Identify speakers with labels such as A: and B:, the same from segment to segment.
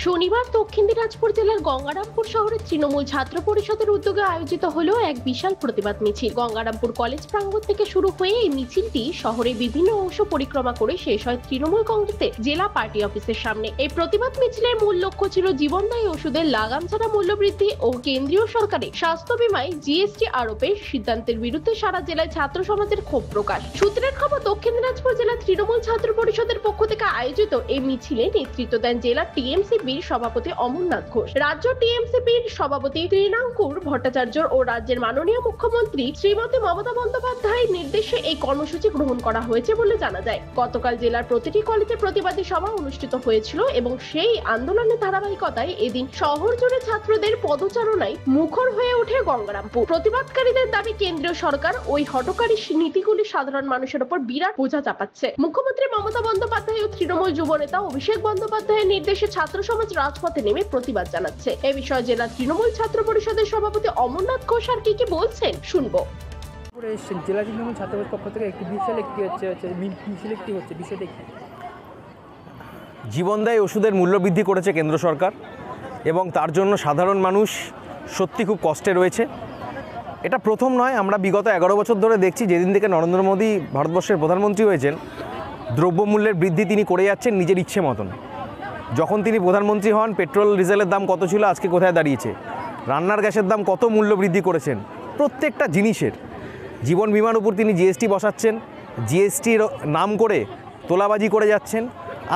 A: শনিবার দক্ষিণ দিনাজপুর জেলার গঙ্গারামপুর শহরে তৃণমূল ছাত্র পরিষদের উদ্যোগে আয়োজিত হলো এক বিশাল প্রতিবাদ মিছিল। গঙ্গারামপুর কলেজ প্রাঙ্গণ থেকে শুরু হয়ে এই মিছিলটি শহরের বিভিন্ন অংশ পরিক্রমা করে শেষ হয় তৃণমূল কংগ্রেসের জেলা পার্টি অফিসের সামনে। এই প্রতিবাদ মিছিলের মূল লক্ষ্য ছিল জীবনদায়ী ওষুধের লাগাম ছাড়া মূল্যবৃদ্ধি ও কেন্দ্রীয় সরকারের স্বাস্থ্য বীমায় জিএসটি আরোপের সিদ্ধান্তের বিরুদ্ধে সারা জেলায় ছাত্র সমাজের ক্ষোভ প্রকাশ। সূত্রের খবর, দক্ষিণ দিনাজপুর জেলা তৃণমূল ছাত্র পরিষদের পক্ষ থেকে আয়োজিত এই মিছিলে নেতৃত্ব দেন জেলা টিএমসি সভাপতি অমরনাথ ঘোষ, রাজ্য টিএমসিপির সভাপতি তৃণাঙ্কুর ভট্টাচার্য ও রাজ্যের মাননীয় মুখ্যমন্ত্রী শ্রীমতী মমতা বন্দ্যোপাধ্যায়ের নির্দেশে এই কর্মসূচি গ্রহণ করা হয়েছে বলে জানা যায়। গতকাল জেলার প্রতিটি কলেজে প্রতিবাদী সভা অনুষ্ঠিত হয়েছিল এবং সেই আন্দোলনের ধারাবাহিকতায় এদিন শহর জুড়ে ছাত্রদের পদচারণায় মুখর হয়ে ওঠে গঙ্গারামপুর। প্রতিবাদকারীদের দাবি, কেন্দ্রীয় সরকার ওই হঠকারী নীতিগুলি সাধারণ মানুষের উপর বিরাট বোঝা চাপাচ্ছে। মুখ্যমন্ত্রী মমতা বন্দ্যোপাধ্যায় ও তৃণমূল যুব নেতা অভিষেক বন্দ্যোপাধ্যায়ের নির্দেশে ছাত্র সমাজ রাজপথে নেমে প্রতিবাদ জানাচ্ছে। এ বিষয়ে জেলা তৃণমূল ছাত্র পরিষদের সভাপতি অমরনাথ ঘোষ আর কি বলছেন শুনবো।
B: জেলা তৃণমূল ছাত্র পক্ষ থেকে একটি মিছিল হচ্ছে বিষয়টা কি?
C: জীবনদায়ী ওষুধের মূল্য বৃদ্ধি করেছে কেন্দ্র সরকার এবং তার জন্য সাধারণ মানুষ সত্যি খুব কষ্টে রয়েছে। এটা প্রথম নয়, আমরা বিগত 11 বছর ধরে দেখছি, যেদিন থেকে নরেন্দ্র মোদী ভারতবর্ষের প্রধানমন্ত্রী হয়েছেন, দ্রব্যমূল্যের বৃদ্ধি তিনি করে যাচ্ছেন নিজের ইচ্ছে মতন। যখন তিনি প্রধানমন্ত্রী হন, পেট্রোল ডিজেলের দাম কত ছিল, আজকে কোথায় দাঁড়িয়েছে, রান্নার গ্যাসের দাম কত মূল্য বৃদ্ধি করেছেন, প্রত্যেকটা জিনিসের। জীবন বিমার উপর তিনি জিএসটি বসাচ্ছেন, জিএসটির নাম করে তোলাবাজি করে যাচ্ছেন।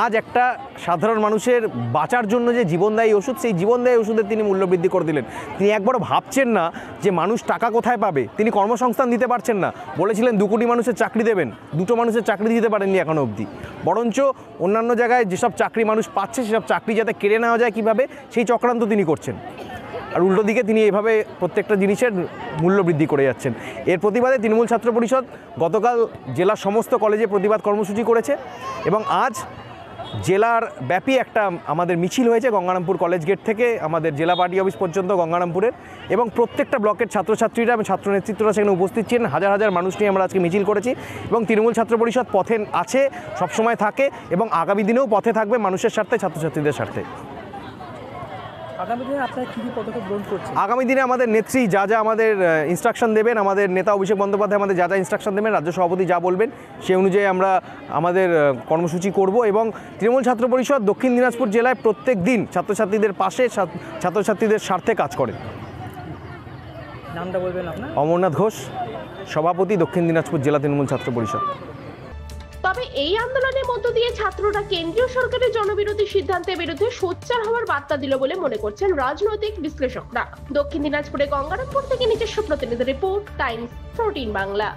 C: আজ একটা সাধারণ মানুষের বাঁচার জন্য যে জীবনদায়ী ওষুধ, সেই জীবনদায়ী ওষুধের তিনি মূল্যবৃদ্ধি করে দিলেন। তিনি একবারও ভাবছেন না যে মানুষ টাকা কোথায় পাবে। তিনি কর্মসংস্থান দিতে পারছেন না। বলেছিলেন 2 কোটি মানুষের চাকরি দেবেন, 2টো মানুষের চাকরি দিতে পারেননি এখনও অবধি। বরঞ্চ অন্যান্য জায়গায় যেসব চাকরি মানুষ পাচ্ছে, সেসব চাকরি যাতে কেড়ে নেওয়া যায় কীভাবে, সেই চক্রান্ত তিনি করছেন। আর উল্টো দিকে তিনি এভাবে প্রত্যেকটা জিনিসের মূল্য বৃদ্ধি করে যাচ্ছেন। এর প্রতিবাদে তৃণমূল ছাত্র পরিষদ গতকাল জেলার সমস্ত কলেজে প্রতিবাদ কর্মসূচি করেছে এবং আজ জেলার ব্যাপী একটা আমাদের মিছিল হয়েছে গঙ্গারামপুর কলেজ গেট থেকে আমাদের জেলা পার্টি অফিস পর্যন্ত গঙ্গারামপুরের, এবং প্রত্যেকটা ব্লকের ছাত্রছাত্রীরা এবং ছাত্র নেতৃত্বরা সেখানে উপস্থিত ছিলেন। হাজার হাজার মানুষ নিয়ে আমরা আজকে মিছিল করেছি এবং তৃণমূল ছাত্র পরিষদ পথে আছে, সবসময় থাকে এবং আগামী দিনেও পথে থাকবে মানুষের স্বার্থে, ছাত্রছাত্রীদের স্বার্থে।
B: আগামী দিনে আপনারা কী কী পদক্ষেপ গ্রহণ করছেন?
C: আগামী দিনে আমাদের নেত্রী যা যা আমাদের ইনস্ট্রাকশন দেবেন, আমাদের নেতা অভিষেক বন্দ্যোপাধ্যায় আমাদের যা যা ইনস্ট্রাকশন দেবেন, রাজ্য সভাপতি যা বলবেন, সেই অনুযায়ী আমরা আমাদের কর্মসূচি করব। এবং তৃণমূল ছাত্র পরিষদ দক্ষিণ দিনাজপুর জেলায় প্রত্যেক দিন ছাত্রছাত্রীদের পাশে, ছাত্রছাত্রীদের স্বার্থে কাজ করে।
B: নামটা বলবেন আপনার?
C: অমরনাথ ঘোষ, সভাপতি, দক্ষিণ দিনাজপুর জেলা তৃণমূল ছাত্র পরিষদ।
A: তবে এই আন্দোলনের মধ্য দিয়ে ছাত্ররা কেন্দ্রীয় সরকারের জনবিরোধী সিদ্ধান্তের বিরুদ্ধে সোচ্চার হওয়ার বার্তা দিল বলে মনে করছেন রাজনৈতিক বিশ্লেষকরা। দক্ষিণ দিনাজপুরে গঙ্গারামপুর থেকে নিজস্ব প্রতিনিধি রিপোর্ট, টাইমস 14 বাংলা।